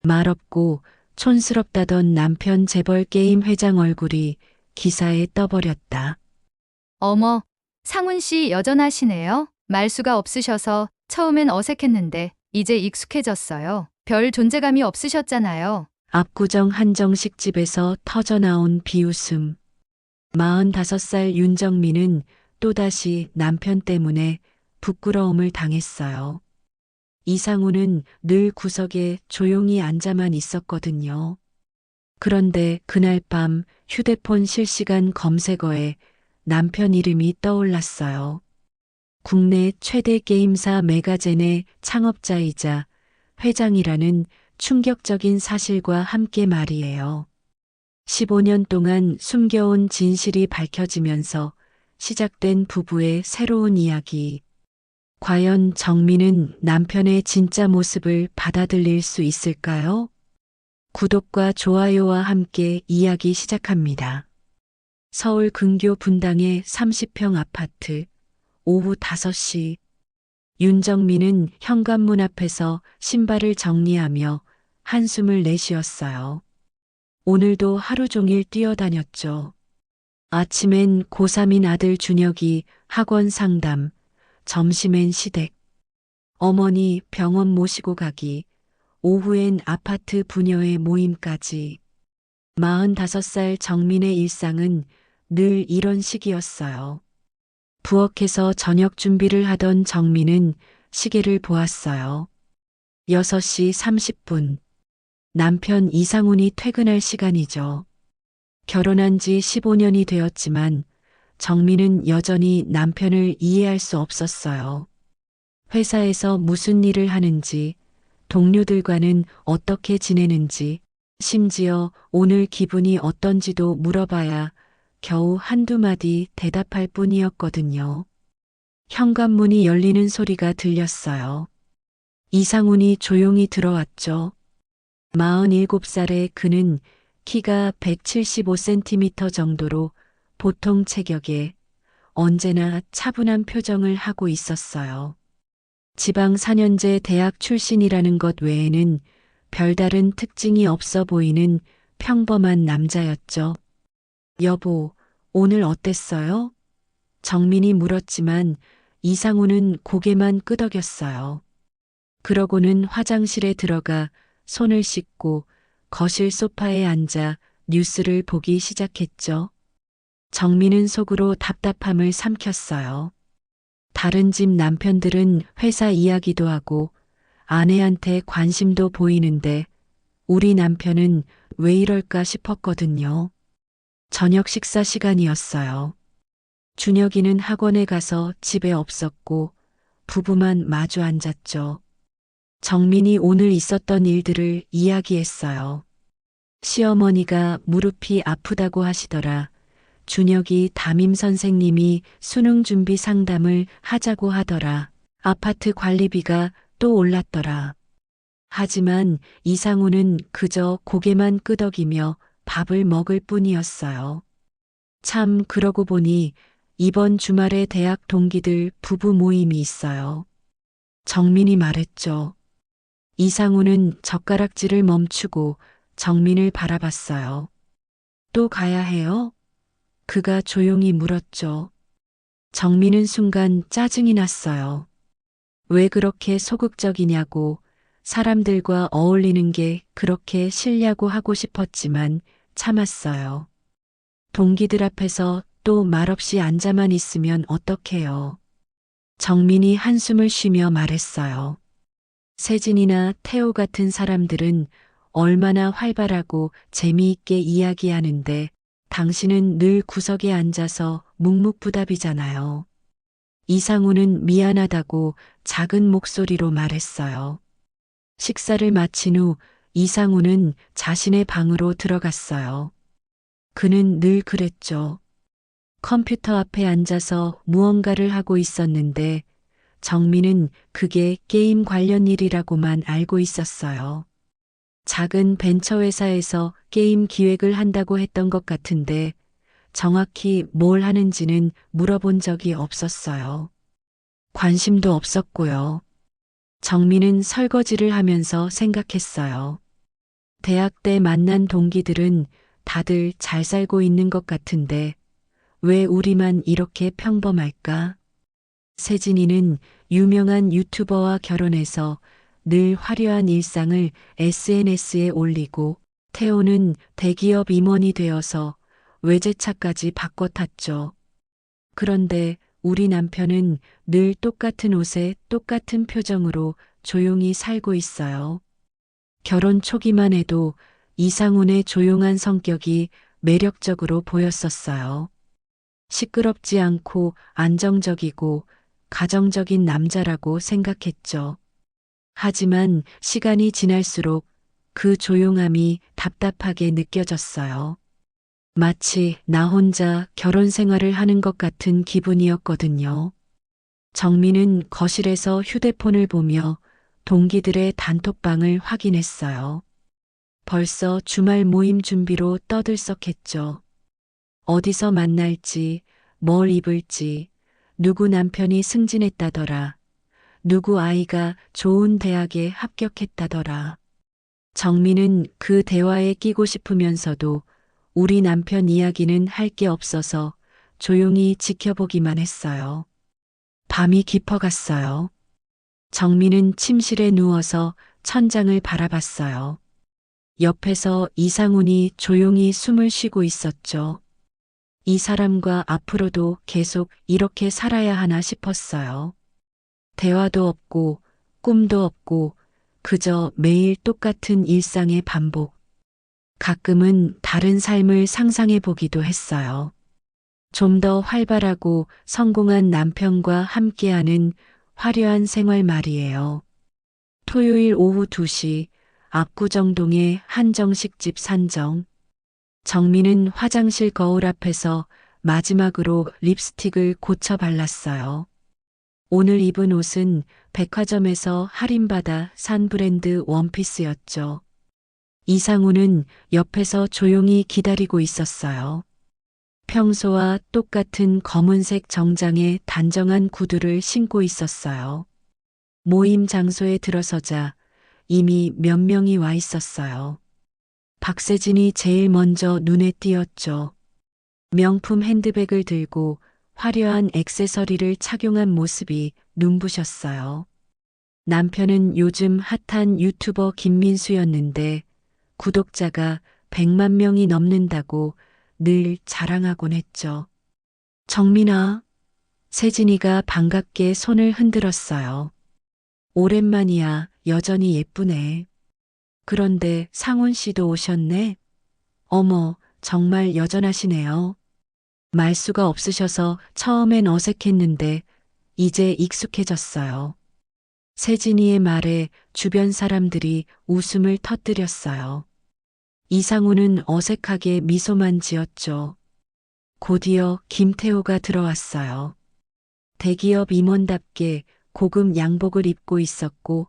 말없고 촌스럽다던 남편 재벌 게임 회장 얼굴이 기사에 떠버렸다. 어머, 상훈 씨 여전하시네요. 말수가 없으셔서 처음엔 어색했는데 이제 익숙해졌어요. 별 존재감이 없으셨잖아요. 압구정 한정식 집에서 터져나온 비웃음. 45살 윤정민은 또다시 남편 때문에 부끄러움을 당했어요. 이상우는 늘 구석에 조용히 앉아만 있었거든요. 그런데 그날 밤 휴대폰 실시간 검색어에 남편 이름이 떠올랐어요. 국내 최대 게임사 메가젠의 창업자이자 회장이라는 충격적인 사실과 함께 말이에요. 15년 동안 숨겨온 진실이 밝혀지면서 시작된 부부의 새로운 이야기. 과연 정민은 남편의 진짜 모습을 받아들일 수 있을까요? 구독과 좋아요와 함께 이야기 시작합니다. 서울 근교 분당의 30평 아파트. 오후 5시. 윤정민은 현관문 앞에서 신발을 정리하며 한숨을 내쉬었어요. 오늘도 하루 종일 뛰어다녔죠. 아침엔 고3인 아들 준혁이 학원 상담, 점심엔 시댁, 어머니 병원 모시고 가기, 오후엔 아파트 부녀회 모임까지. 45살 정민의 일상은 늘 이런 식이었어요. 부엌에서 저녁 준비를 하던 정민은 시계를 보았어요. 6시 30분. 남편 이상훈이 퇴근할 시간이죠. 결혼한 지 15년이 되었지만 정민은 여전히 남편을 이해할 수 없었어요. 회사에서 무슨 일을 하는지, 동료들과는 어떻게 지내는지, 심지어 오늘 기분이 어떤지도 물어봐야 겨우 한두 마디 대답할 뿐이었거든요. 현관문이 열리는 소리가 들렸어요. 이상훈이 조용히 들어왔죠. 47살의 그는 키가 175cm 정도로 보통 체격에 언제나 차분한 표정을 하고 있었어요. 지방 4년제 대학 출신이라는 것 외에는 별다른 특징이 없어 보이는 평범한 남자였죠. 여보, 오늘 어땠어요? 정민이 물었지만 이상우는 고개만 끄덕였어요. 그러고는 화장실에 들어가 손을 씻고 거실 소파에 앉아 뉴스를 보기 시작했죠. 정민은 속으로 답답함을 삼켰어요. 다른 집 남편들은 회사 이야기도 하고 아내한테 관심도 보이는데 우리 남편은 왜 이럴까 싶었거든요. 저녁 식사 시간이었어요. 준혁이는 학원에 가서 집에 없었고 부부만 마주 앉았죠. 정민이 오늘 있었던 일들을 이야기했어요. 시어머니가 무릎이 아프다고 하시더라. 준혁이 담임 선생님이 수능 준비 상담을 하자고 하더라. 아파트 관리비가 또 올랐더라. 하지만 이상우는 그저 고개만 끄덕이며 밥을 먹을 뿐이었어요. 참 그러고 보니 이번 주말에 대학 동기들 부부 모임이 있어요. 정민이 말했죠. 이상우는 젓가락질을 멈추고 정민을 바라봤어요. 또 가야 해요? 그가 조용히 물었죠. 정민은 순간 짜증이 났어요. 왜 그렇게 소극적이냐고 사람들과 어울리는 게 그렇게 싫냐고 하고 싶었지만 참았어요. 동기들 앞에서 또 말없이 앉아만 있으면 어떡해요. 정민이 한숨을 쉬며 말했어요. 세진이나 태호 같은 사람들은 얼마나 활발하고 재미있게 이야기하는데 당신은 늘 구석에 앉아서 묵묵부답이잖아요. 이상우는 미안하다고 작은 목소리로 말했어요. 식사를 마친 후 이상우는 자신의 방으로 들어갔어요. 그는 늘 그랬죠. 컴퓨터 앞에 앉아서 무언가를 하고 있었는데 정민은 그게 게임 관련 일이라고만 알고 있었어요. 작은 벤처 회사에서 게임 기획을 한다고 했던 것 같은데 정확히 뭘 하는지는 물어본 적이 없었어요. 관심도 없었고요. 정민은 설거지를 하면서 생각했어요. 대학 때 만난 동기들은 다들 잘 살고 있는 것 같은데 왜 우리만 이렇게 평범할까? 세진이는 유명한 유튜버와 결혼해서 늘 화려한 일상을 SNS에 올리고 태호는 대기업 임원이 되어서 외제차까지 바꿔 탔죠. 그런데 우리 남편은 늘 똑같은 옷에 똑같은 표정으로 조용히 살고 있어요. 결혼 초기만 해도 이상훈의 조용한 성격이 매력적으로 보였었어요. 시끄럽지 않고 안정적이고 가정적인 남자라고 생각했죠. 하지만 시간이 지날수록 그 조용함이 답답하게 느껴졌어요. 마치 나 혼자 결혼 생활을 하는 것 같은 기분이었거든요. 정민은 거실에서 휴대폰을 보며 동기들의 단톡방을 확인했어요. 벌써 주말 모임 준비로 떠들썩했죠. 어디서 만날지, 뭘 입을지, 누구 남편이 승진했다더라, 누구 아이가 좋은 대학에 합격했다더라. 정민은 그 대화에 끼고 싶으면서도 우리 남편 이야기는 할 게 없어서 조용히 지켜보기만 했어요. 밤이 깊어갔어요. 정민은 침실에 누워서 천장을 바라봤어요. 옆에서 이상훈이 조용히 숨을 쉬고 있었죠. 이 사람과 앞으로도 계속 이렇게 살아야 하나 싶었어요. 대화도 없고 꿈도 없고 그저 매일 똑같은 일상의 반복. 가끔은 다른 삶을 상상해 보기도 했어요. 좀 더 활발하고 성공한 남편과 함께하는 화려한 생활 말이에요. 토요일 오후 2시 압구정동의 한정식집 산정. 정민은 화장실 거울 앞에서 마지막으로 립스틱을 고쳐 발랐어요. 오늘 입은 옷은 백화점에서 할인받아 산 브랜드 원피스였죠. 이상우는 옆에서 조용히 기다리고 있었어요. 평소와 똑같은 검은색 정장에 단정한 구두를 신고 있었어요. 모임 장소에 들어서자 이미 몇 명이 와 있었어요. 박세진이 제일 먼저 눈에 띄었죠. 명품 핸드백을 들고 화려한 액세서리를 착용한 모습이 눈부셨어요. 남편은 요즘 핫한 유튜버 김민수였는데 구독자가 100만 명이 넘는다고 늘 자랑하곤 했죠. 정민아, 세진이가 반갑게 손을 흔들었어요. 오랜만이야, 여전히 예쁘네. 그런데 상훈 씨도 오셨네? 어머, 정말 여전하시네요. 말수가 없으셔서 처음엔 어색했는데 이제 익숙해졌어요. 세진이의 말에 주변 사람들이 웃음을 터뜨렸어요. 이상우는 어색하게 미소만 지었죠. 곧이어 김태호가 들어왔어요. 대기업 임원답게 고급 양복을 입고 있었고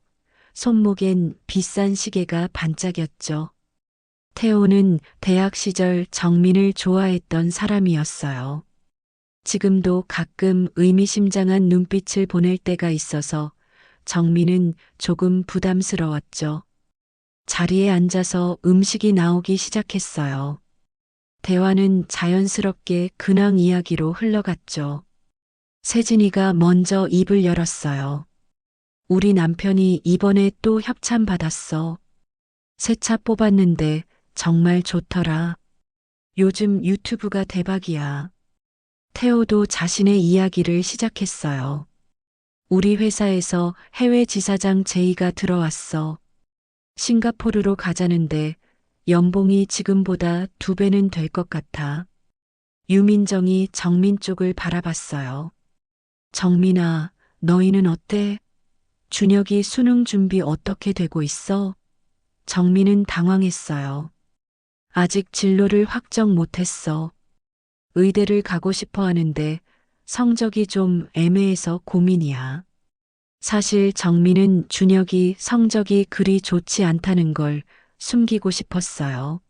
손목엔 비싼 시계가 반짝였죠. 태호는 대학 시절 정민을 좋아했던 사람이었어요. 지금도 가끔 의미심장한 눈빛을 보낼 때가 있어서 정민은 조금 부담스러웠죠. 자리에 앉아서 음식이 나오기 시작했어요. 대화는 자연스럽게 근황 이야기로 흘러갔죠. 세진이가 먼저 입을 열었어요. 우리 남편이 이번에 또 협찬 받았어. 새 차 뽑았는데 정말 좋더라. 요즘 유튜브가 대박이야. 태호도 자신의 이야기를 시작했어요. 우리 회사에서 해외 지사장 제의가 들어왔어. 싱가포르로 가자는데 연봉이 지금보다 2배는 될 것 같아. 유민정이 정민 쪽을 바라봤어요. 정민아, 너희는 어때? 준혁이 수능 준비 어떻게 되고 있어? 정민은 당황했어요. 아직 진로를 확정 못했어. 의대를 가고 싶어 하는데 성적이 좀 애매해서 고민이야. 사실 정민은 준혁이 성적이 그리 좋지 않다는 걸 숨기고 싶었어요.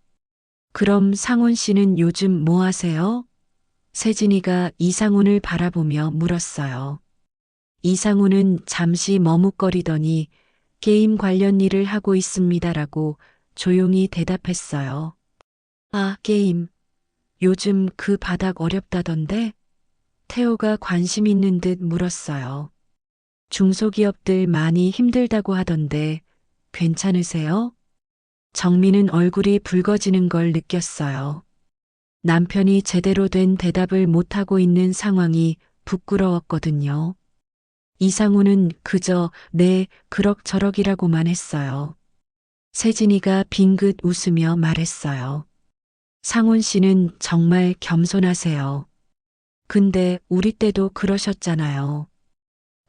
그럼 상훈 씨는 요즘 뭐 하세요? 세진이가 이상훈을 바라보며 물었어요. 이상훈은 잠시 머뭇거리더니 게임 관련 일을 하고 있습니다라고 조용히 대답했어요. 아, 게임. 요즘 그 바닥 어렵다던데? 태호가 관심 있는 듯 물었어요. 중소기업들 많이 힘들다고 하던데 괜찮으세요? 정민은 얼굴이 붉어지는 걸 느꼈어요. 남편이 제대로 된 대답을 못하고 있는 상황이 부끄러웠거든요. 이상우는 그저 네, 그럭저럭이라고만 했어요. 세진이가 빙긋 웃으며 말했어요. 상훈 씨는 정말 겸손하세요. 근데 우리 때도 그러셨잖아요.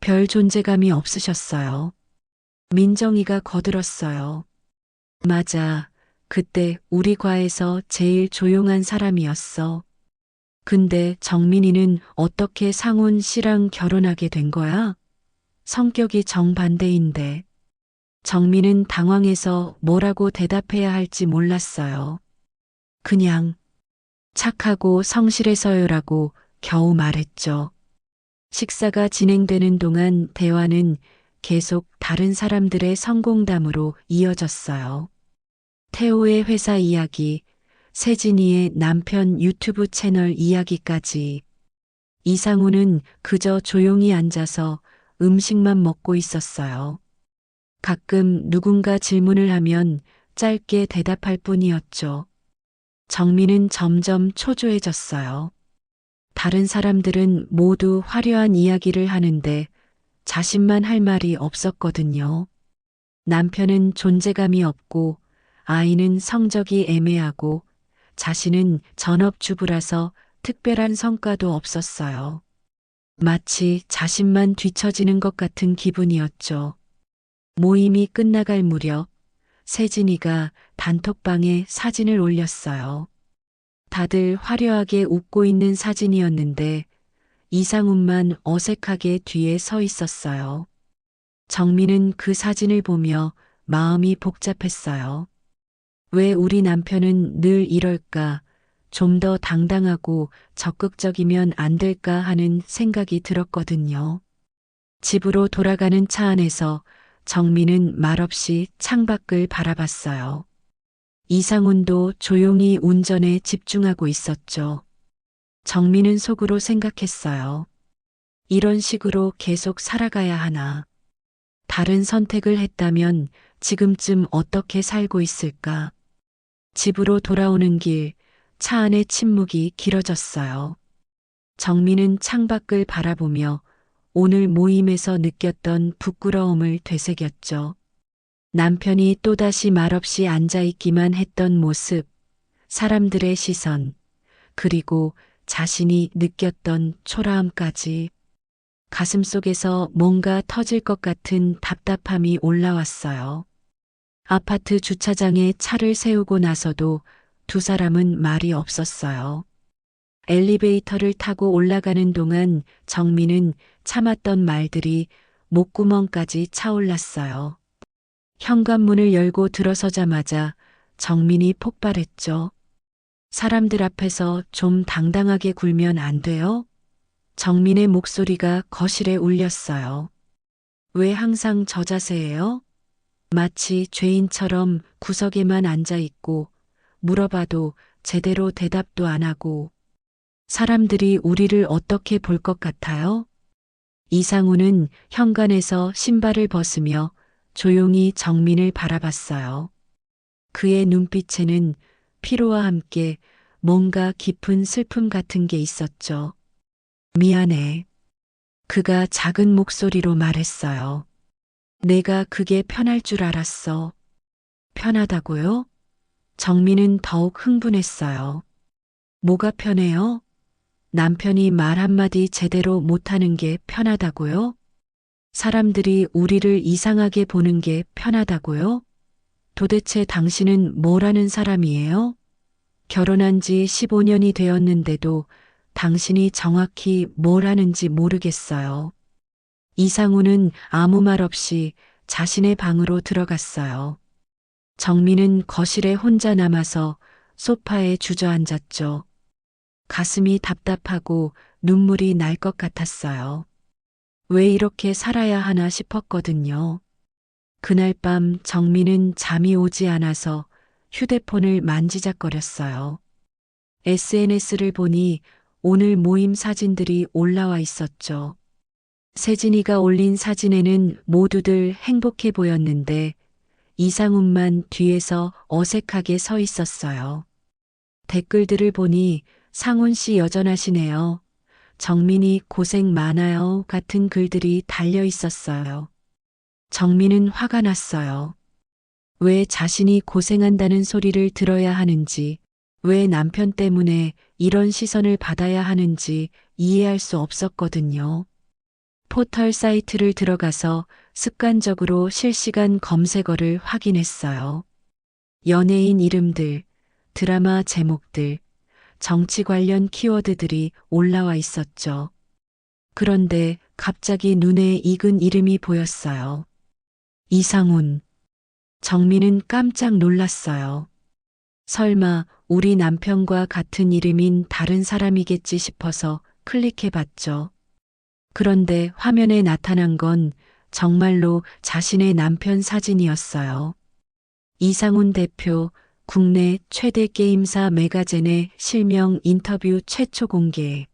별 존재감이 없으셨어요. 민정이가 거들었어요. 맞아. 그때 우리 과에서 제일 조용한 사람이었어. 근데 정민이는 어떻게 상훈 씨랑 결혼하게 된 거야? 성격이 정반대인데. 정민은 당황해서 뭐라고 대답해야 할지 몰랐어요. 그냥 착하고 성실해서요라고 겨우 말했죠. 식사가 진행되는 동안 대화는 계속 다른 사람들의 성공담으로 이어졌어요. 태호의 회사 이야기, 세진이의 남편 유튜브 채널 이야기까지. 이상우는 그저 조용히 앉아서 음식만 먹고 있었어요. 가끔 누군가 질문을 하면 짧게 대답할 뿐이었죠. 정민은 점점 초조해졌어요. 다른 사람들은 모두 화려한 이야기를 하는데 자신만 할 말이 없었거든요. 남편은 존재감이 없고 아이는 성적이 애매하고 자신은 전업주부라서 특별한 성과도 없었어요. 마치 자신만 뒤처지는 것 같은 기분이었죠. 모임이 끝나갈 무렵 세진이가 단톡방에 사진을 올렸어요. 다들 화려하게 웃고 있는 사진이었는데 이상훈만 어색하게 뒤에 서 있었어요. 정민은 그 사진을 보며 마음이 복잡했어요. 왜 우리 남편은 늘 이럴까? 좀 더 당당하고 적극적이면 안 될까 하는 생각이 들었거든요. 집으로 돌아가는 차 안에서 정민은 말없이 창밖을 바라봤어요. 이상훈도 조용히 운전에 집중하고 있었죠. 정민은 속으로 생각했어요. 이런 식으로 계속 살아가야 하나. 다른 선택을 했다면 지금쯤 어떻게 살고 있을까? 집으로 돌아오는 길, 차 안의 침묵이 길어졌어요. 정민은 창밖을 바라보며 오늘 모임에서 느꼈던 부끄러움을 되새겼죠. 남편이 또다시 말없이 앉아있기만 했던 모습, 사람들의 시선, 그리고 자신이 느꼈던 초라함까지 가슴속에서 뭔가 터질 것 같은 답답함이 올라왔어요. 아파트 주차장에 차를 세우고 나서도 두 사람은 말이 없었어요. 엘리베이터를 타고 올라가는 동안 정민은 참았던 말들이 목구멍까지 차올랐어요. 현관문을 열고 들어서자마자 정민이 폭발했죠. 사람들 앞에서 좀 당당하게 굴면 안 돼요? 정민의 목소리가 거실에 울렸어요. 왜 항상 저 자세예요? 마치 죄인처럼 구석에만 앉아 있고 물어봐도 제대로 대답도 안 하고 사람들이 우리를 어떻게 볼 것 같아요? 이상우는 현관에서 신발을 벗으며 조용히 정민을 바라봤어요. 그의 눈빛에는 피로와 함께 뭔가 깊은 슬픔 같은 게 있었죠. 미안해. 그가 작은 목소리로 말했어요. 내가 그게 편할 줄 알았어. 편하다고요? 정민은 더욱 흥분했어요. 뭐가 편해요? 남편이 말 한마디 제대로 못하는 게 편하다고요? 사람들이 우리를 이상하게 보는 게 편하다고요? 도대체 당신은 뭐라는 사람이에요? 결혼한 지 15년이 되었는데도 당신이 정확히 뭘 하는지 모르겠어요. 이상우는 아무 말 없이 자신의 방으로 들어갔어요. 정민은 거실에 혼자 남아서 소파에 주저앉았죠. 가슴이 답답하고 눈물이 날 것 같았어요. 왜 이렇게 살아야 하나 싶었거든요. 그날 밤 정민은 잠이 오지 않아서 휴대폰을 만지작거렸어요. SNS를 보니 오늘 모임 사진들이 올라와 있었죠. 세진이가 올린 사진에는 모두들 행복해 보였는데 이상훈만 뒤에서 어색하게 서 있었어요. 댓글들을 보니 상훈 씨 여전하시네요. 정민이 고생 많아요. 같은 글들이 달려 있었어요. 정민은 화가 났어요. 왜 자신이 고생한다는 소리를 들어야 하는지, 왜 남편 때문에 이런 시선을 받아야 하는지 이해할 수 없었거든요. 포털 사이트를 들어가서 습관적으로 실시간 검색어를 확인했어요. 연예인 이름들, 드라마 제목들, 정치 관련 키워드들이 올라와 있었죠. 그런데 갑자기 눈에 익은 이름이 보였어요. 이상훈. 정민은 깜짝 놀랐어요. 설마 우리 남편과 같은 이름인 다른 사람이겠지 싶어서 클릭해봤죠. 그런데 화면에 나타난 건 정말로 자신의 남편 사진이었어요. 이상훈 대표, 국내 최대 게임사 메가젠의 실명 인터뷰 최초 공개.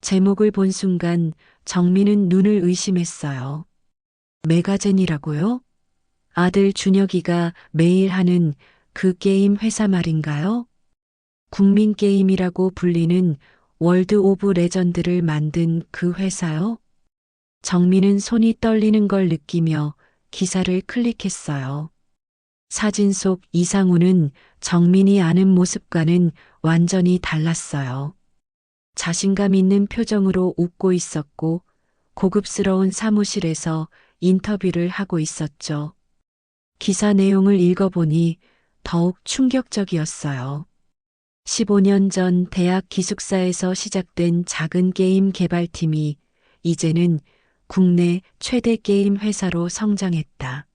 제목을 본 순간 정민은 눈을 의심했어요. 메가젠이라고요? 아들 준혁이가 매일 하는 그 게임 회사 말인가요? 국민 게임이라고 불리는 월드 오브 레전드를 만든 그 회사요? 정민은 손이 떨리는 걸 느끼며 기사를 클릭했어요. 사진 속 이상훈은 정민이 아는 모습과는 완전히 달랐어요. 자신감 있는 표정으로 웃고 있었고 고급스러운 사무실에서 인터뷰를 하고 있었죠. 기사 내용을 읽어보니 더욱 충격적이었어요. 15년 전 대학 기숙사에서 시작된 작은 게임 개발팀이 이제는 국내 최대 게임 회사로 성장했다.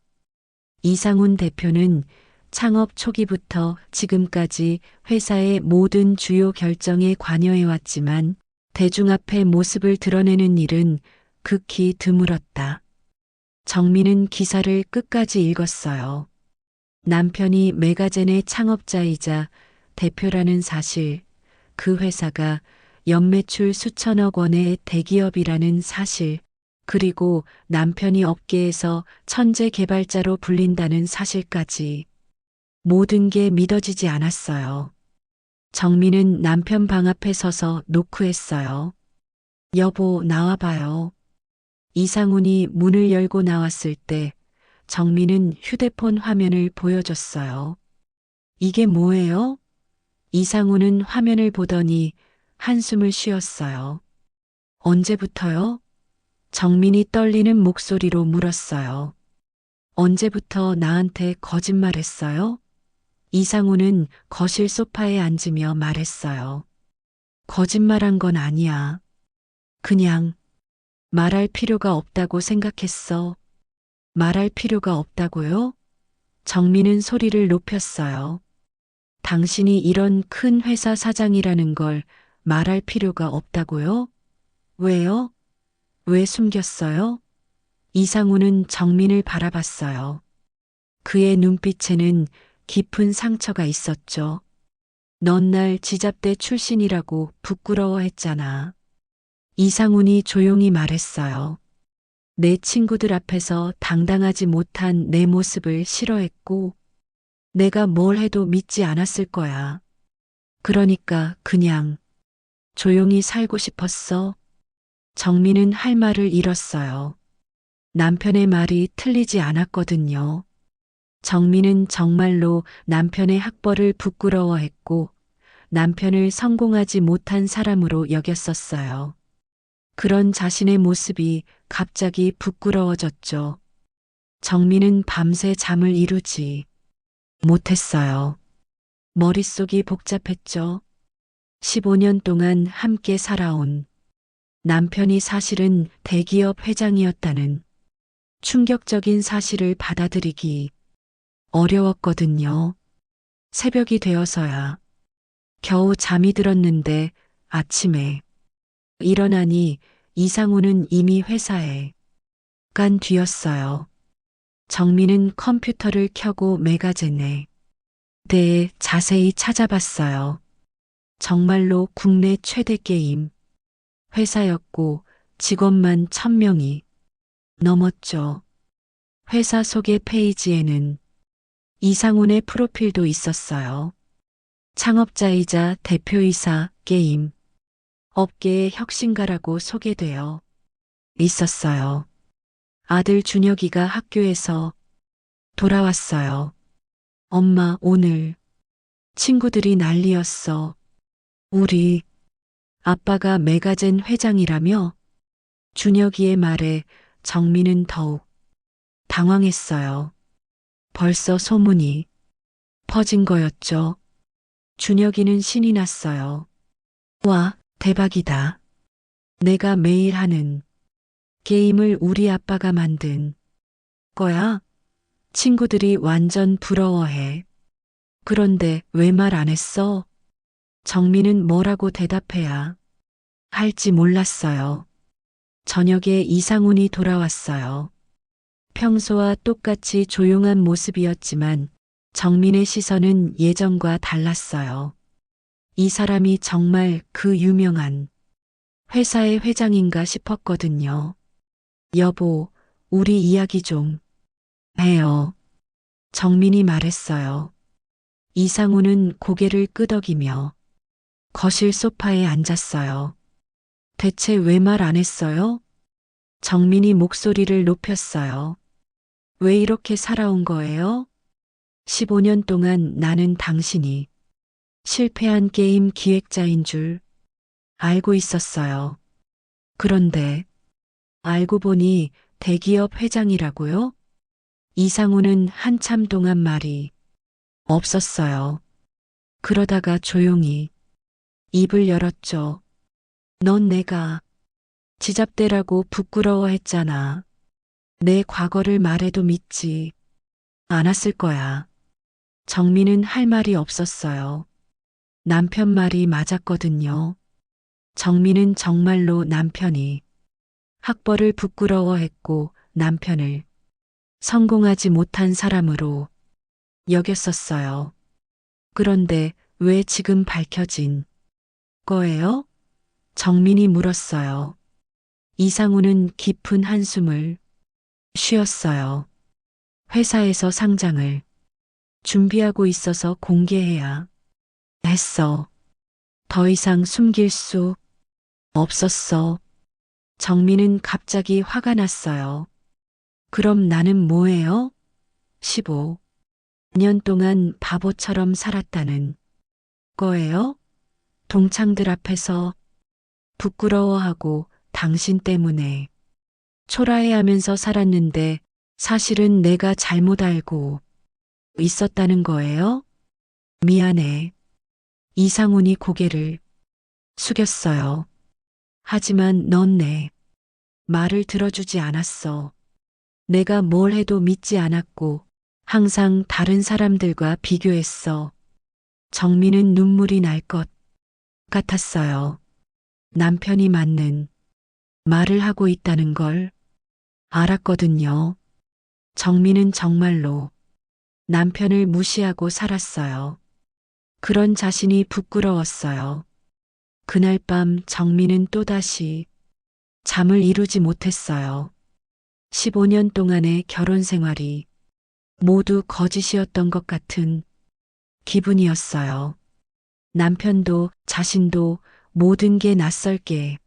이상훈 대표는 창업 초기부터 지금까지 회사의 모든 주요 결정에 관여해왔지만 대중 앞에 모습을 드러내는 일은 극히 드물었다. 정민은 기사를 끝까지 읽었어요. 남편이 메가젠의 창업자이자 대표라는 사실, 그 회사가 연매출 수천억 원의 대기업이라는 사실, 그리고 남편이 업계에서 천재 개발자로 불린다는 사실까지 모든 게 믿어지지 않았어요. 정민은 남편 방 앞에 서서 노크했어요. 여보, 나와봐요. 이상훈이 문을 열고 나왔을 때 정민은 휴대폰 화면을 보여줬어요. 이게 뭐예요? 이상훈은 화면을 보더니 한숨을 쉬었어요. 언제부터요? 정민이 떨리는 목소리로 물었어요. 언제부터 나한테 거짓말했어요? 이상훈은 거실 소파에 앉으며 말했어요. 거짓말한 건 아니야. 그냥 말할 필요가 없다고 생각했어. 말할 필요가 없다고요? 정민은 소리를 높였어요. 당신이 이런 큰 회사 사장이라는 걸 말할 필요가 없다고요? 왜요? 왜 숨겼어요? 이상훈은 정민을 바라봤어요. 그의 눈빛에는 깊은 상처가 있었죠. 넌 날 지잡대 출신이라고 부끄러워했잖아. 이상훈이 조용히 말했어요. 내 친구들 앞에서 당당하지 못한 내 모습을 싫어했고, 내가 뭘 해도 믿지 않았을 거야. 그러니까 그냥 조용히 살고 싶었어. 정민은 할 말을 잃었어요. 남편의 말이 틀리지 않았거든요. 정민은 정말로 남편의 학벌을 부끄러워했고 남편을 성공하지 못한 사람으로 여겼었어요. 그런 자신의 모습이 갑자기 부끄러워졌죠. 정민은 밤새 잠을 이루지 못했어요. 머릿속이 복잡했죠. 15년 동안 함께 살아온 남편이 사실은 대기업 회장이었다는 충격적인 사실을 받아들이기 어려웠거든요. 새벽이 되어서야 겨우 잠이 들었는데 아침에 일어나니 이상훈은 이미 회사에 간 뒤였어요. 정민은 컴퓨터를 켜고 메가젠에 대해 자세히 찾아봤어요. 정말로 국내 최대 게임 회사였고 직원만 1000명이 넘었죠. 회사 소개 페이지에는 이상훈의 프로필도 있었어요. 창업자이자 대표이사 게임 업계의 혁신가라고 소개되어 있었어요. 아들 준혁이가 학교에서 돌아왔어요. 엄마, 오늘 친구들이 난리였어. 우리 아빠가 메가젠 회장이라며? 준혁이의 말에 정민은 더욱 당황했어요. 벌써 소문이 퍼진 거였죠. 준혁이는 신이 났어요. 와, 대박이다. 내가 매일 하는 게임을 우리 아빠가 만든 거야? 친구들이 완전 부러워해. 그런데 왜 말 안 했어? 정민은 뭐라고 대답해야 할지 몰랐어요. 저녁에 이상훈이 돌아왔어요. 평소와 똑같이 조용한 모습이었지만 정민의 시선은 예전과 달랐어요. 이 사람이 정말 그 유명한 회사의 회장인가 싶었거든요. 여보, 우리 이야기 좀 해요. 정민이 말했어요. 이상훈은 고개를 끄덕이며 거실 소파에 앉았어요. 대체 왜 말 안 했어요? 정민이 목소리를 높였어요. 왜 이렇게 살아온 거예요? 15년 동안 나는 당신이 실패한 게임 기획자인 줄 알고 있었어요. 그런데 알고 보니 대기업 회장이라고요? 이상우는 한참 동안 말이 없었어요. 그러다가 조용히 입을 열었죠. 넌 내가 지잡대라고 부끄러워했잖아. 내 과거를 말해도 믿지 않았을 거야. 정민은 할 말이 없었어요. 남편 말이 맞았거든요. 정민은 정말로 남편이 학벌을 부끄러워했고 남편을 성공하지 못한 사람으로 여겼었어요. 그런데 왜 지금 밝혀진 거예요? 정민이 물었어요. 이상우는 깊은 한숨을 쉬었어요. 회사에서 상장을 준비하고 있어서 공개해야 했어. 더 이상 숨길 수 없었어. 정민은 갑자기 화가 났어요. 그럼 나는 뭐예요? 15년 동안 바보처럼 살았다는 거예요? 동창들 앞에서 부끄러워하고 당신 때문에 초라해하면서 살았는데 사실은 내가 잘못 알고 있었다는 거예요? 미안해. 이상훈이 고개를 숙였어요. 하지만 넌 내 말을 들어주지 않았어. 내가 뭘 해도 믿지 않았고 항상 다른 사람들과 비교했어. 정민은 눈물이 날 것 같았어요. 남편이 맞는 말을 하고 있다는 걸 알았거든요. 정민은 정말로 남편을 무시하고 살았어요. 그런 자신이 부끄러웠어요. 그날 밤 정민은 또다시 잠을 이루지 못했어요. 15년 동안의 결혼 생활이 모두 거짓이었던 것 같은 기분이었어요. 남편도 자신도 모든 게 낯설게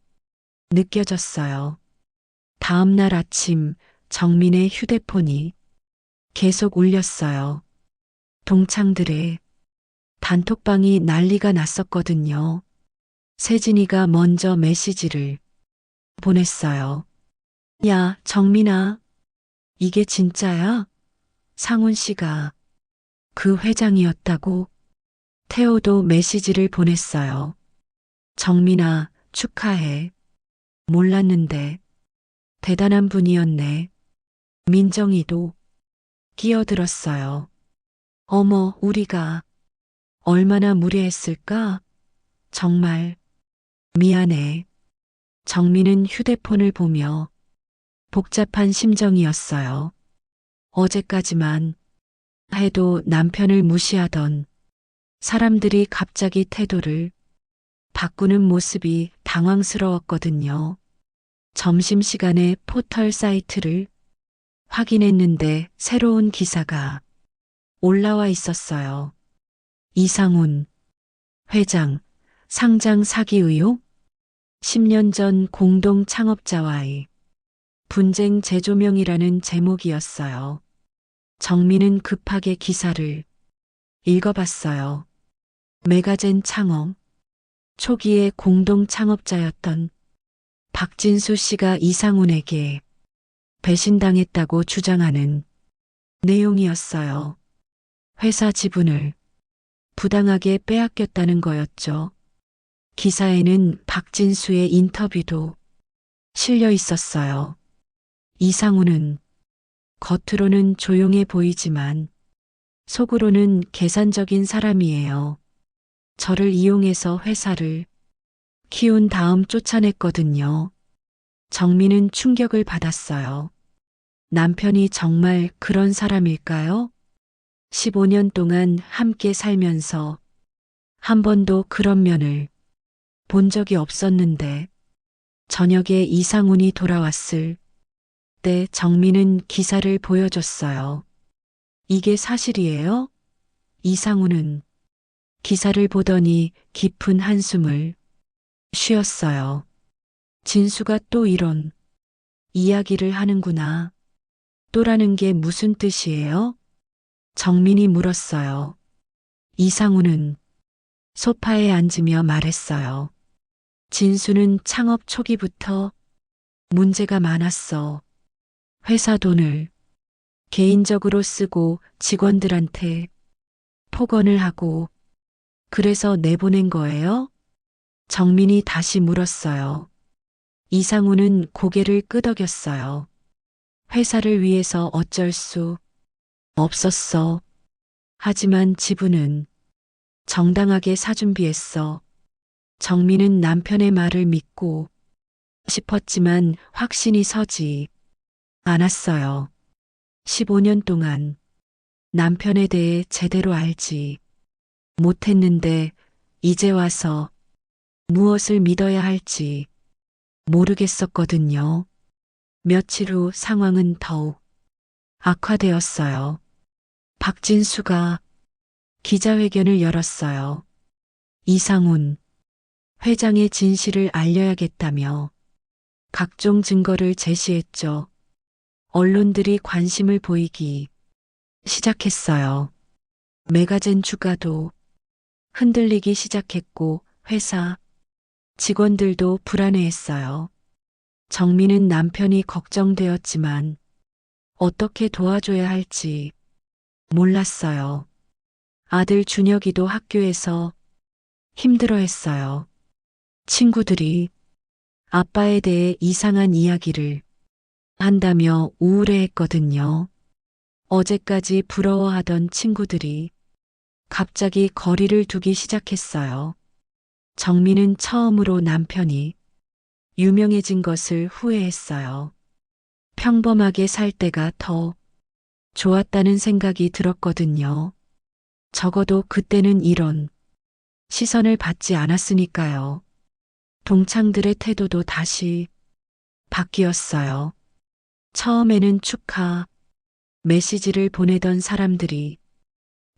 느껴졌어요. 다음 날 아침 정민의 휴대폰이 계속 울렸어요. 동창들의 단톡방이 난리가 났었거든요. 세진이가 먼저 메시지를 보냈어요. 야, 정민아. 이게 진짜야? 상훈 씨가 그 회장이었다고? 태호도 메시지를 보냈어요. 정민아, 축하해. 몰랐는데 대단한 분이었네. 민정이도 끼어들었어요. 어머, 우리가 얼마나 무례했을까? 정말 미안해. 정민은 휴대폰을 보며 복잡한 심정이었어요. 어제까지만 해도 남편을 무시하던 사람들이 갑자기 태도를 바꾸는 모습이 당황스러웠거든요. 점심시간에 포털 사이트를 확인했는데 새로운 기사가 올라와 있었어요. 이상훈 회장 상장 사기 의혹? 10년 전 공동 창업자와의 분쟁 재조명이라는 제목이었어요. 정민은 급하게 기사를 읽어봤어요. 메가젠 창업 초기에 공동 창업자였던 박진수 씨가 이상훈에게 배신당했다고 주장하는 내용이었어요. 회사 지분을 부당하게 빼앗겼다는 거였죠. 기사에는 박진수의 인터뷰도 실려 있었어요. 이상훈은 겉으로는 조용해 보이지만 속으로는 계산적인 사람이에요. 저를 이용해서 회사를 키운 다음 쫓아냈거든요. 정민은 충격을 받았어요. 남편이 정말 그런 사람일까요? 15년 동안 함께 살면서 한 번도 그런 면을 본 적이 없었는데 저녁에 이상훈이 돌아왔을 때 정민은 기사를 보여줬어요. 이게 사실이에요? 이상훈은 기사를 보더니 깊은 한숨을 쉬었어요. 진수가 또 이런 이야기를 하는구나. 또라는 게 무슨 뜻이에요? 정민이 물었어요. 이상훈은 소파에 앉으며 말했어요. 진수는 창업 초기부터 문제가 많았어. 회사 돈을 개인적으로 쓰고 직원들한테 폭언을 하고 그래서 내보낸 거예요? 정민이 다시 물었어요. 이상훈은 고개를 끄덕였어요. 회사를 위해서 어쩔 수 없었어. 하지만 지분은 정당하게 사준비했어. 정민은 남편의 말을 믿고 싶었지만 확신이 서지 않았어요. 15년 동안 남편에 대해 제대로 알지 못했는데 이제 와서 무엇을 믿어야 할지 모르겠었거든요. 며칠 후 상황은 더욱 악화되었어요. 박진수가 기자회견을 열었어요. 이상훈 회장의 진실을 알려야겠다며 각종 증거를 제시했죠. 언론들이 관심을 보이기 시작했어요. 메가젠 주가도 흔들리기 시작했고 회사 직원들도 불안해했어요. 정민은 남편이 걱정되었지만 어떻게 도와줘야 할지 몰랐어요. 아들 준혁이도 학교에서 힘들어했어요. 친구들이 아빠에 대해 이상한 이야기를 한다며 우울해했거든요. 어제까지 부러워하던 친구들이 갑자기 거리를 두기 시작했어요. 정민은 처음으로 남편이 유명해진 것을 후회했어요. 평범하게 살 때가 더 좋았다는 생각이 들었거든요. 적어도 그때는 이런 시선을 받지 않았으니까요. 동창들의 태도도 다시 바뀌었어요. 처음에는 축하 메시지를 보내던 사람들이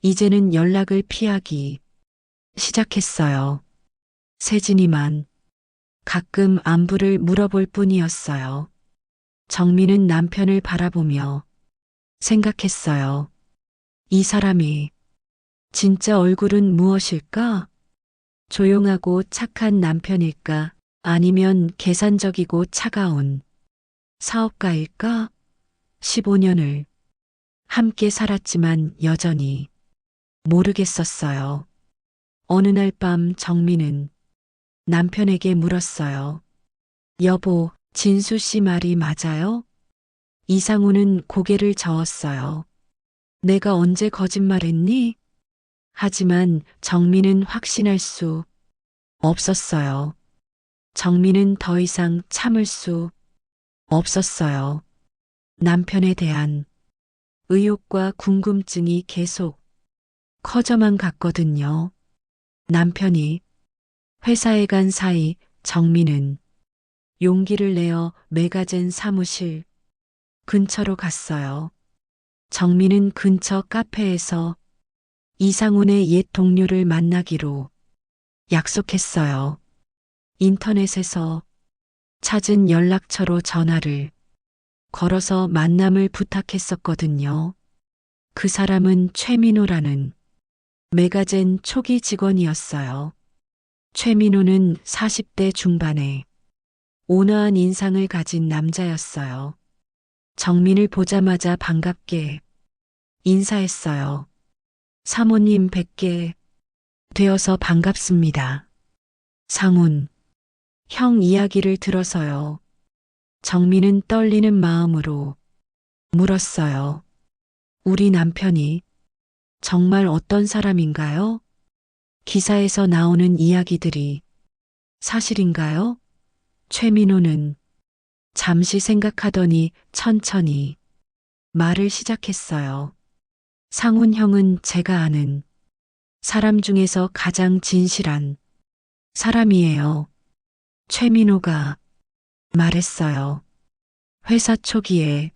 이제는 연락을 피하기 시작했어요. 세진이만 가끔 안부를 물어볼 뿐이었어요. 정민은 남편을 바라보며 생각했어요. 이 사람이 진짜 얼굴은 무엇일까? 조용하고 착한 남편일까? 아니면 계산적이고 차가운 사업가일까? 15년을 함께 살았지만 여전히 모르겠었어요. 어느 날 밤 정민은 남편에게 물었어요. 여보, 진수 씨 말이 맞아요? 이상훈은 고개를 저었어요. 내가 언제 거짓말했니? 하지만 정민은 확신할 수 없었어요. 정민은 더 이상 참을 수 없었어요. 남편에 대한 의혹과 궁금증이 계속 커져만 갔거든요. 남편이 회사에 간 사이 정민은 용기를 내어 메가젠 사무실 근처로 갔어요. 정민은 근처 카페에서 이상훈의 옛 동료를 만나기로 약속했어요. 인터넷에서 찾은 연락처로 전화를 걸어서 만남을 부탁했었거든요. 그 사람은 최민호라는 메가젠 초기 직원이었어요. 최민호는 40대 중반에 온화한 인상을 가진 남자였어요. 정민을 보자마자 반갑게 인사했어요. 사모님 뵙게 되어서 반갑습니다. 상훈, 형 이야기를 들어서요. 정민은 떨리는 마음으로 물었어요. 우리 남편이 정말 어떤 사람인가요? 기사에서 나오는 이야기들이 사실인가요? 최민호는 잠시 생각하더니 천천히 말을 시작했어요. 상훈 형은 제가 아는 사람 중에서 가장 진실한 사람이에요. 최민호가 말했어요. 회사 초기에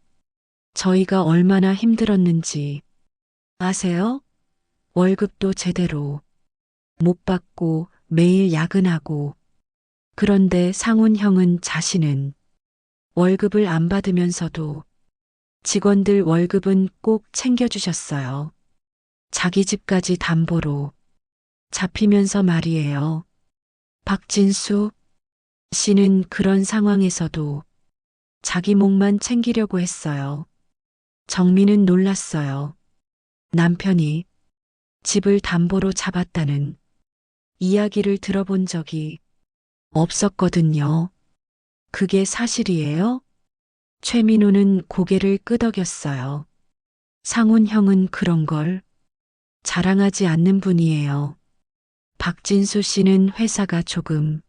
저희가 얼마나 힘들었는지 아세요? 월급도 제대로 못 받고 매일 야근하고 그런데 상훈 형은 자신은 월급을 안 받으면서도 직원들 월급은 꼭 챙겨주셨어요. 자기 집까지 담보로 잡히면서 말이에요. 박진수 씨는 그런 상황에서도 자기 목만 챙기려고 했어요. 정민은 놀랐어요. 남편이 집을 담보로 잡았다는 이야기를 들어본 적이 없었거든요. 그게 사실이에요? 최민호는 고개를 끄덕였어요. 상훈 형은 그런 걸 자랑하지 않는 분이에요. 박진수 씨는 회사가 조금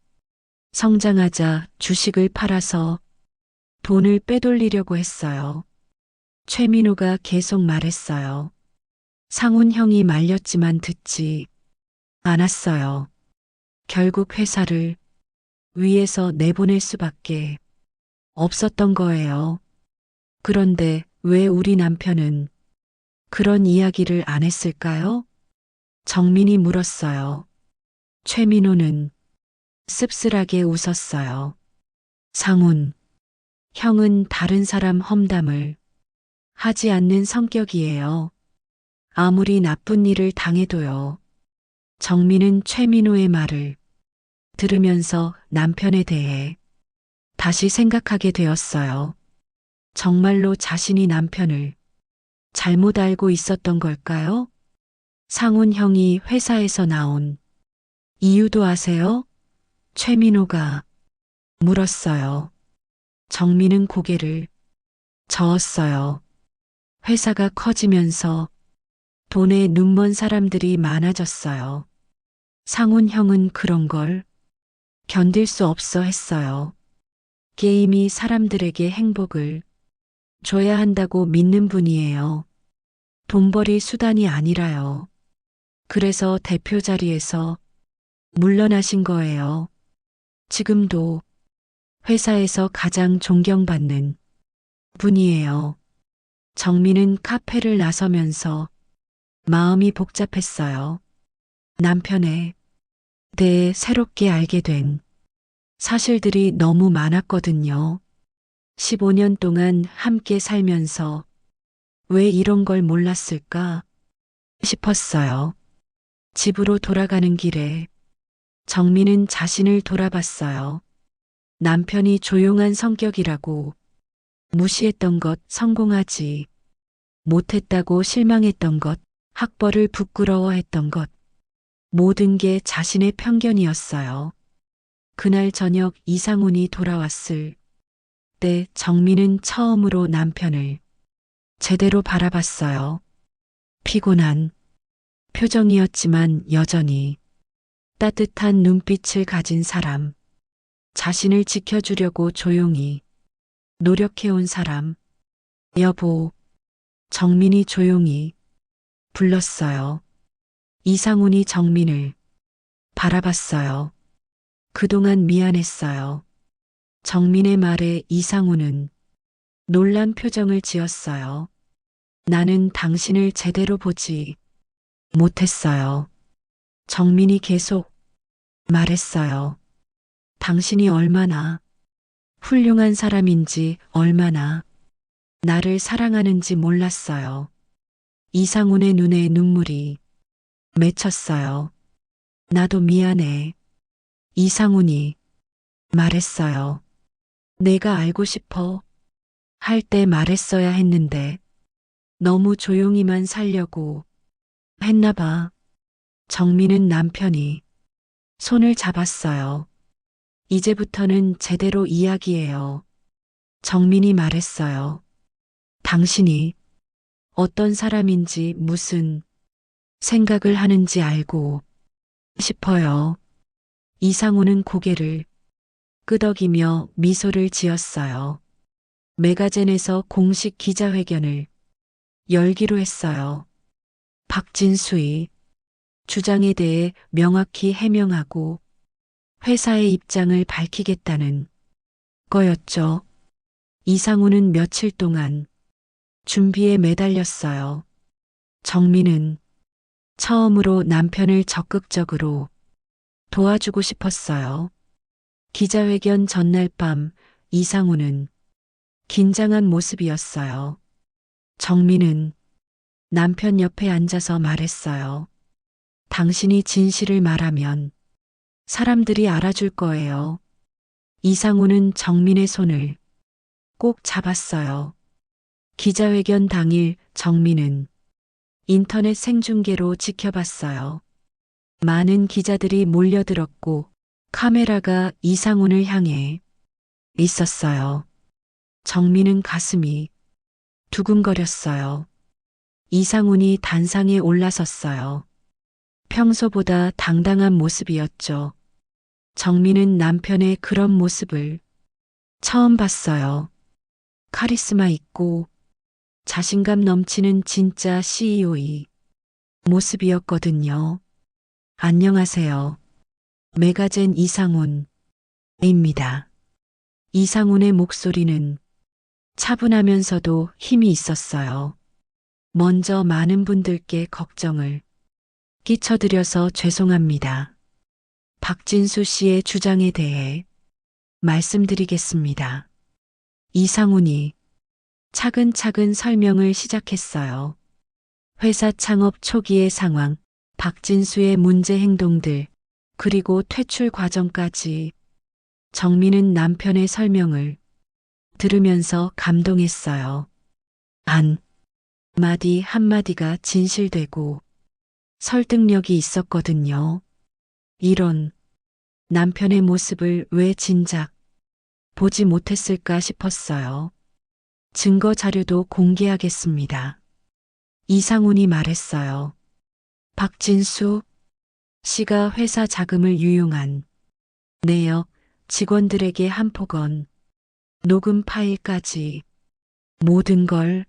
성장하자 주식을 팔아서 돈을 빼돌리려고 했어요. 최민호가 계속 말했어요. 상훈 형이 말렸지만 듣지 않았어요. 결국 회사를 위에서 내보낼 수밖에 없었던 거예요. 그런데 왜 우리 남편은 그런 이야기를 안 했을까요? 정민이 물었어요. 최민호는 씁쓸하게 웃었어요. 상훈, 형은 다른 사람 험담을 하지 않는 성격이에요. 아무리 나쁜 일을 당해도요. 정민은 최민호의 말을 들으면서 남편에 대해 다시 생각하게 되었어요. 정말로 자신이 남편을 잘못 알고 있었던 걸까요? 상훈 형이 회사에서 나온 이유도 아세요? 최민호가 물었어요. 정민은 고개를 저었어요. 회사가 커지면서 돈에 눈먼 사람들이 많아졌어요. 상훈 형은 그런 걸 견딜 수 없어 했어요. 게임이 사람들에게 행복을 줘야 한다고 믿는 분이에요. 돈벌이 수단이 아니라요. 그래서 대표 자리에서 물러나신 거예요. 지금도 회사에서 가장 존경받는 분이에요. 정민은 카페를 나서면서 마음이 복잡했어요. 남편에 대해 새롭게 알게 된 사실들이 너무 많았거든요. 15년 동안 함께 살면서 왜 이런 걸 몰랐을까 싶었어요. 집으로 돌아가는 길에 정민은 자신을 돌아봤어요. 남편이 조용한 성격이라고 무시했던 것, 성공하지 못했다고 실망했던 것, 학벌을 부끄러워했던 것, 모든 게 자신의 편견이었어요. 그날 저녁 이상훈이 돌아왔을 때 정민은 처음으로 남편을 제대로 바라봤어요. 피곤한 표정이었지만 여전히 따뜻한 눈빛을 가진 사람, 자신을 지켜주려고 조용히 노력해온 사람, 여보, 정민이 조용히 불렀어요. 이상훈이 정민을 바라봤어요. 그동안 미안했어요. 정민의 말에 이상훈은 놀란 표정을 지었어요. 나는 당신을 제대로 보지 못했어요. 정민이 계속 말했어요. 당신이 얼마나 훌륭한 사람인지, 얼마나 나를 사랑하는지 몰랐어요. 이상훈의 눈에 눈물이 맺혔어요. 나도 미안해. 이상훈이 말했어요. 내가 알고 싶어 할 때 말했어야 했는데 너무 조용히만 살려고 했나 봐. 정민은 남편이 손을 잡았어요. 이제부터는 제대로 이야기해요. 정민이 말했어요. 당신이 어떤 사람인지, 무슨 생각을 하는지 알고 싶어요. 이상훈은 고개를 끄덕이며 미소를 지었어요. 메가젠에서 공식 기자회견을 열기로 했어요. 박진수의 주장에 대해 명확히 해명하고 회사의 입장을 밝히겠다는 거였죠. 이상훈은 며칠 동안 준비에 매달렸어요. 정민은 처음으로 남편을 적극적으로 도와주고 싶었어요. 기자회견 전날 밤 이상훈은 긴장한 모습이었어요. 정민은 남편 옆에 앉아서 말했어요. 당신이 진실을 말하면 사람들이 알아줄 거예요. 이상훈은 정민의 손을 꼭 잡았어요. 기자회견 당일 정민은 인터넷 생중계로 지켜봤어요. 많은 기자들이 몰려들었고 카메라가 이상훈을 향해 있었어요. 정민은 가슴이 두근거렸어요. 이상훈이 단상에 올라섰어요. 평소보다 당당한 모습이었죠. 정민은 남편의 그런 모습을 처음 봤어요. 카리스마 있고 자신감 넘치는 진짜 CEO의 모습이었거든요. 안녕하세요. 메가젠 이상훈입니다. 이상훈의 목소리는 차분하면서도 힘이 있었어요. 먼저 많은 분들께 걱정을 끼쳐드려서 죄송합니다. 박진수 씨의 주장에 대해 말씀드리겠습니다. 이상훈이 차근차근 설명을 시작했어요. 회사 창업 초기의 상황, 박진수의 문제 행동들, 그리고 퇴출 과정까지. 정민은 남편의 설명을 들으면서 감동했어요. 한 마디 한마디가 진실되고 설득력이 있었거든요. 이런 남편의 모습을 왜 진작 보지 못했을까 싶었어요. 증거 자료도 공개하겠습니다. 이상훈이 말했어요. 박진수 씨가 회사 자금을 유용한 내역, 직원들에게 한 폭언, 녹음 파일까지 모든 걸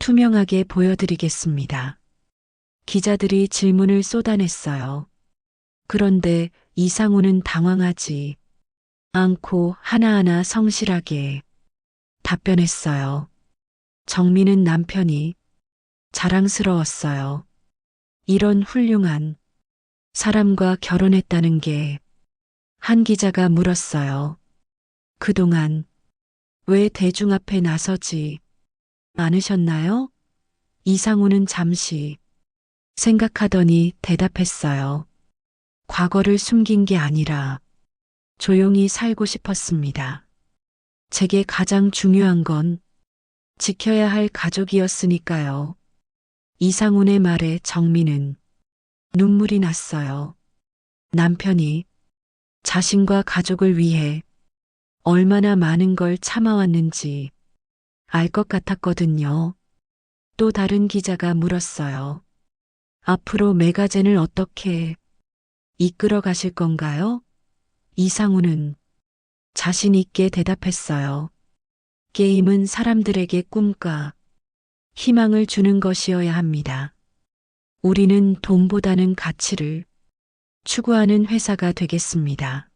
투명하게 보여드리겠습니다. 기자들이 질문을 쏟아냈어요. 그런데 이상훈은 당황하지 않고 하나하나 성실하게 답변했어요. 정민은 남편이 자랑스러웠어요. 이런 훌륭한 사람과 결혼했다는 게. 한 기자가 물었어요. 그동안 왜 대중 앞에 나서지 않으셨나요? 이상훈은 잠시 생각하더니 대답했어요. 과거를 숨긴 게 아니라 조용히 살고 싶었습니다. 제게 가장 중요한 건 지켜야 할 가족이었으니까요. 이상훈의 말에 정민은 눈물이 났어요. 남편이 자신과 가족을 위해 얼마나 많은 걸 참아왔는지 알 것 같았거든요. 또 다른 기자가 물었어요. 앞으로 메가젠을 어떻게 이끌어 가실 건가요? 이상훈은 자신 있게 대답했어요. 게임은 사람들에게 꿈과 희망을 주는 것이어야 합니다. 우리는 돈보다는 가치를 추구하는 회사가 되겠습니다.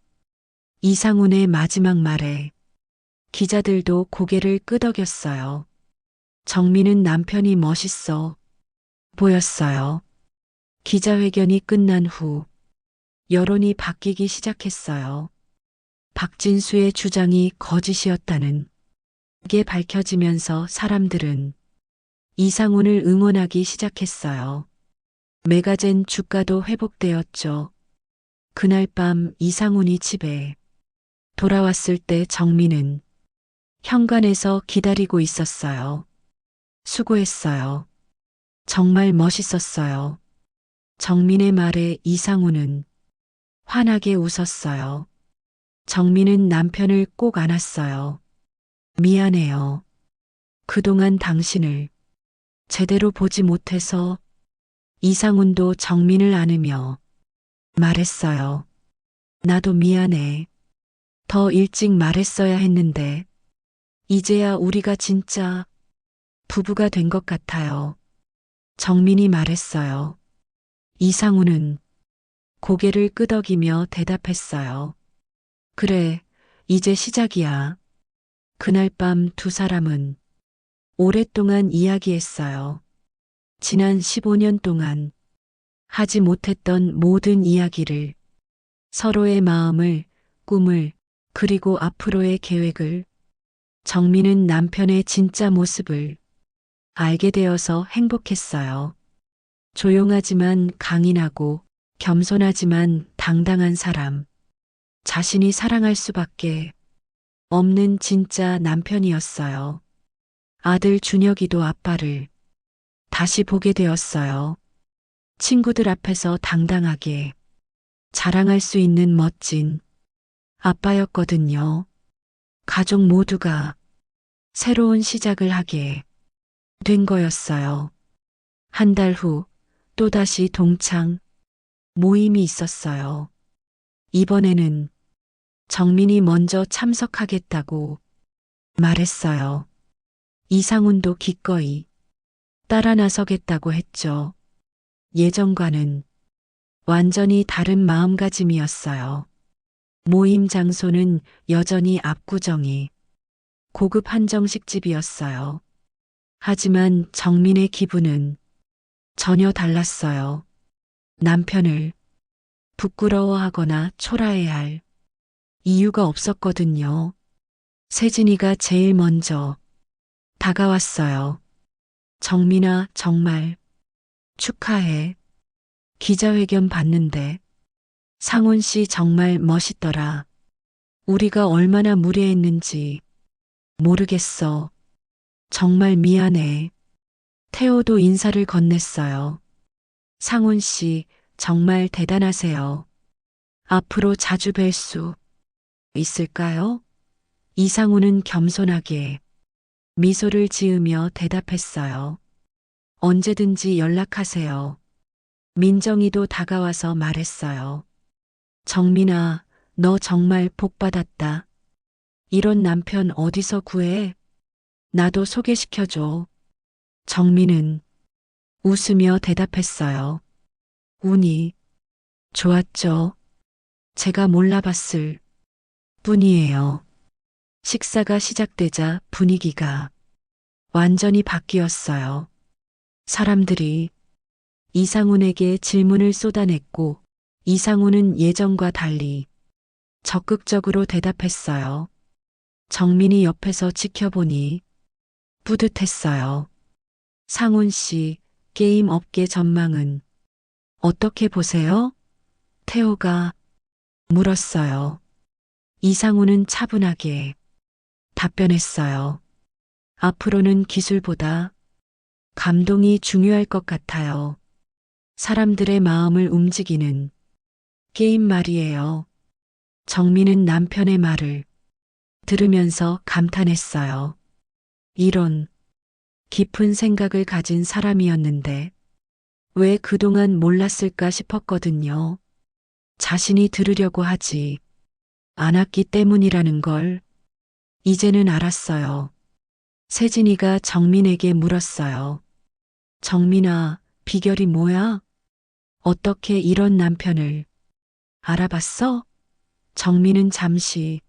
이상훈의 마지막 말에 기자들도 고개를 끄덕였어요. 정민은 남편이 멋있어 보였어요. 기자회견이 끝난 후 여론이 바뀌기 시작했어요. 박진수의 주장이 거짓이었다는 게 밝혀지면서 사람들은 이상훈을 응원하기 시작했어요. 메가젠 주가도 회복되었죠. 그날 밤 이상훈이 집에 돌아왔을 때 정민은 현관에서 기다리고 있었어요. 수고했어요. 정말 멋있었어요. 정민의 말에 이상훈은 환하게 웃었어요. 정민은 남편을 꼭 안았어요. 미안해요. 그동안 당신을 제대로 보지 못해서. 이상훈도 정민을 안으며 말했어요. 나도 미안해. 더 일찍 말했어야 했는데 이제야 우리가 진짜 부부가 된 것 같아요. 정민이 말했어요. 이상훈은 고개를 끄덕이며 대답했어요. 그래, 이제 시작이야. 그날 밤 두 사람은 오랫동안 이야기했어요. 지난 15년 동안 하지 못했던 모든 이야기를, 서로의 마음을, 꿈을, 그리고 앞으로의 계획을. 정민은 남편의 진짜 모습을 알게 되어서 행복했어요. 조용하지만 강인하고 겸손하지만 당당한 사람. 자신이 사랑할 수밖에 없는 진짜 남편이었어요. 아들 준혁이도 아빠를 다시 보게 되었어요. 친구들 앞에서 당당하게 자랑할 수 있는 멋진 아빠였거든요. 가족 모두가 새로운 시작을 하게 된 거였어요. 한 달 후 또다시 동창 모임이 있었어요. 이번에는 정민이 먼저 참석하겠다고 말했어요. 이상훈도 기꺼이 따라 나서겠다고 했죠. 예전과는 완전히 다른 마음가짐이었어요. 모임 장소는 여전히 압구정이 고급 한정식집이었어요. 하지만 정민의 기분은 전혀 달랐어요. 남편을 부끄러워하거나 초라해할 이유가 없었거든요. 세진이가 제일 먼저 다가왔어요. 정민아, 정말 축하해. 기자회견 봤는데 상훈 씨 정말 멋있더라. 우리가 얼마나 무례했는지 모르겠어. 정말 미안해. 태호도 인사를 건넸어요. 상훈 씨 정말 대단하세요. 앞으로 자주 뵐 수 있을까요? 이상훈은 겸손하게 미소를 지으며 대답했어요. 언제든지 연락하세요. 민정이도 다가와서 말했어요. 정민아, 너 정말 복 받았다. 이런 남편 어디서 구해? 나도 소개시켜줘. 정민은 웃으며 대답했어요. 운이 좋았죠. 제가 몰라봤을 뿐이에요. 식사가 시작되자 분위기가 완전히 바뀌었어요. 사람들이 이상훈에게 질문을 쏟아냈고 이상훈은 예전과 달리 적극적으로 대답했어요. 정민이 옆에서 지켜보니 뿌듯했어요. 상훈 씨, 게임 업계 전망은 어떻게 보세요? 태호가 물었어요. 이상훈은 차분하게 답변했어요. 앞으로는 기술보다 감동이 중요할 것 같아요. 사람들의 마음을 움직이는 게임 말이에요. 정민은 남편의 말을 들으면서 감탄했어요. 이런 깊은 생각을 가진 사람이었는데 왜 그동안 몰랐을까 싶었거든요. 자신이 들으려고 하지 않았기 때문이라는 걸 이제는 알았어요. 세진이가 정민에게 물었어요. 정민아, 비결이 뭐야? 어떻게 이런 남편을 알아봤어? 정민은 잠시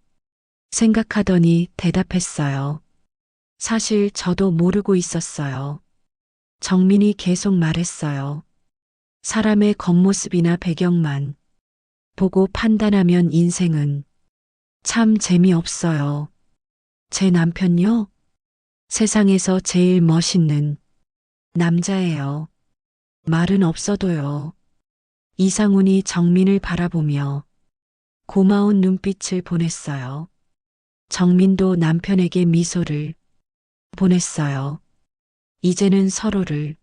생각하더니 대답했어요. 사실 저도 모르고 있었어요. 정민이 계속 말했어요. 사람의 겉모습이나 배경만 보고 판단하면 인생은 참 재미없어요. 제 남편요? 세상에서 제일 멋있는 남자예요. 말은 없어도요. 이상훈이 정민을 바라보며 고마운 눈빛을 보냈어요. 정민도 남편에게 미소를 보냈어요. 이제는 서로를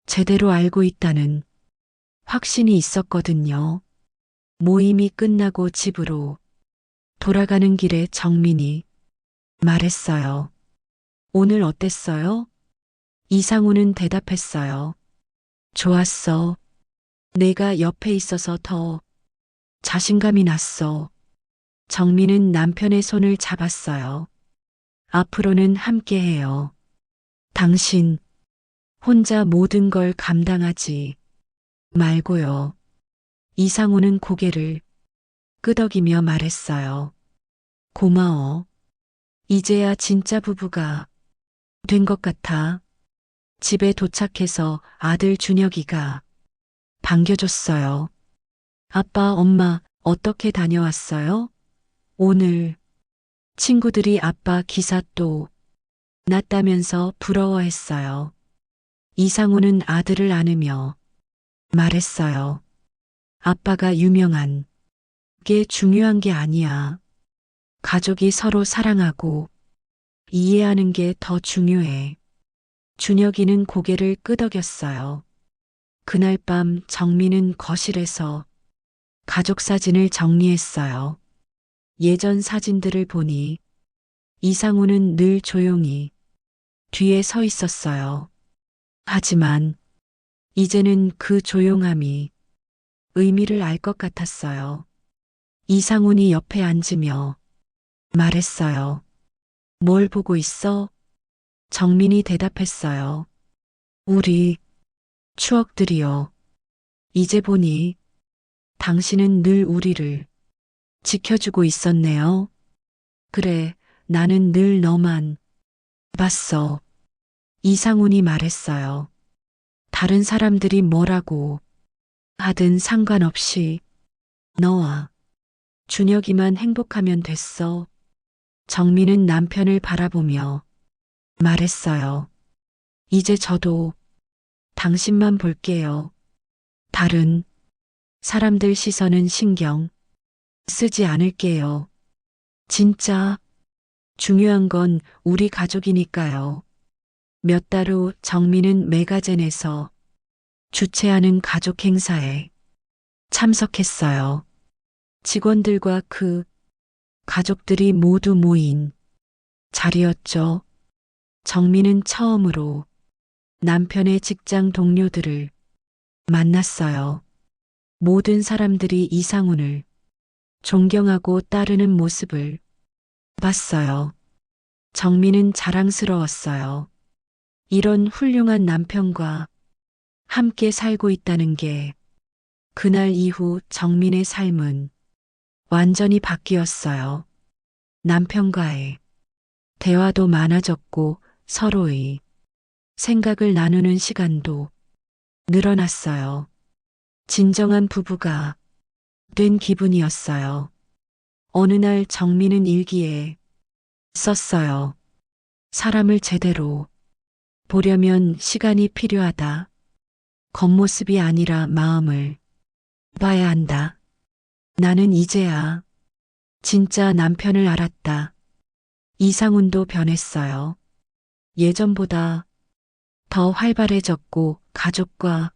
제대로 알고 있다는 확신이 있었거든요. 모임이 끝나고 집으로 돌아가는 길에 정민이 말했어요. 오늘 어땠어요? 이상우는 대답했어요. 좋았어. 내가 옆에 있어서 더 자신감이 났어. 정민은 남편의 손을 잡았어요. 앞으로는 함께해요. 당신 혼자 모든 걸 감당하지 말고요. 이상우는 고개를 끄덕이며 말했어요. 고마워. 이제야 진짜 부부가 된 것 같아. 집에 도착해서 아들 준혁이가 반겨줬어요. 아빠, 엄마, 어떻게 다녀왔어요? 오늘 친구들이 아빠 기사 또 났다면서 부러워했어요. 이상우는 아들을 안으며 말했어요. 아빠가 유명한 게 중요한 게 아니야. 가족이 서로 사랑하고 이해하는 게 더 중요해. 준혁이는 고개를 끄덕였어요. 그날 밤 정민은 거실에서 가족 사진을 정리했어요. 예전 사진들을 보니 이상우는 늘 조용히 뒤에 서 있었어요. 하지만 이제는 그 조용함이 의미를 알 것 같았어요. 이상훈이 옆에 앉으며 말했어요. 뭘 보고 있어? 정민이 대답했어요. 우리 추억들이요. 이제 보니 당신은 늘 우리를 지켜주고 있었네요. 그래, 나는 늘 너만 봤어. 이상훈이 말했어요. 다른 사람들이 뭐라고 하든 상관없이 너와 준혁이만 행복하면 됐어. 정민은 남편을 바라보며 말했어요. 이제 저도 당신만 볼게요. 다른 사람들 시선은 신경 쓰지 않을게요. 진짜 중요한 건 우리 가족이니까요. 몇 달 후 정민은 메가젠에서 주최하는 가족 행사에 참석했어요. 직원들과 그 가족들이 모두 모인 자리였죠. 정민은 처음으로 남편의 직장 동료들을 만났어요. 모든 사람들이 이상훈을 존경하고 따르는 모습을 봤어요. 정민은 자랑스러웠어요. 이런 훌륭한 남편과 함께 살고 있다는 게 그날 이후 정민의 삶은 완전히 바뀌었어요. 남편과의 대화도 많아졌고 서로의 생각을 나누는 시간도 늘어났어요. 진정한 부부가 된 기분이었어요. 어느 날 정민은 일기에 썼어요. 사람을 제대로 보려면 시간이 필요하다. 겉모습이 아니라 마음을 봐야 한다. 나는 이제야 진짜 남편을 알았다. 이상훈도 변했어요. 예전보다 더 활발해졌고 가족과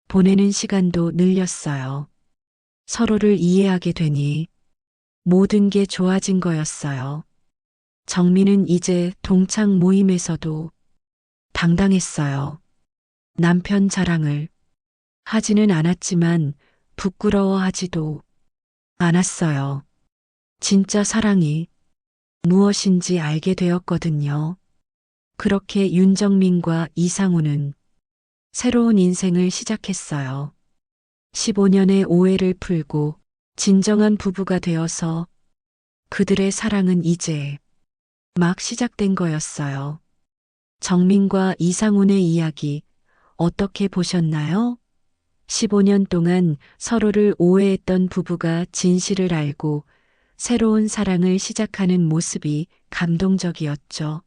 보내는 시간도 늘렸어요. 서로를 이해하게 되니 모든 게 좋아진 거였어요. 정민은 이제 동창 모임에서도 당당했어요. 남편 자랑을 하지는 않았지만 부끄러워하지도 않았어요. 진짜 사랑이 무엇인지 알게 되었거든요. 그렇게 윤정민과 이상우는 새로운 인생을 시작했어요. 15년의 오해를 풀고 진정한 부부가 되어서 그들의 사랑은 이제 막 시작된 거였어요. 정민과 이상훈의 이야기 어떻게 보셨나요? 15년 동안 서로를 오해했던 부부가 진실을 알고 새로운 사랑을 시작하는 모습이 감동적이었죠.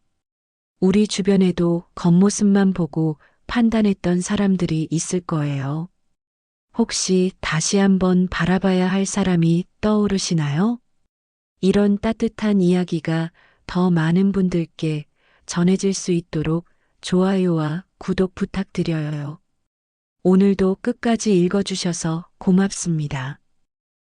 우리 주변에도 겉모습만 보고 판단했던 사람들이 있을 거예요. 혹시 다시 한번 바라봐야 할 사람이 떠오르시나요? 이런 따뜻한 이야기가 더 많은 분들께 전해질 수 있도록 좋아요와 구독 부탁드려요. 오늘도 끝까지 읽어주셔서 고맙습니다.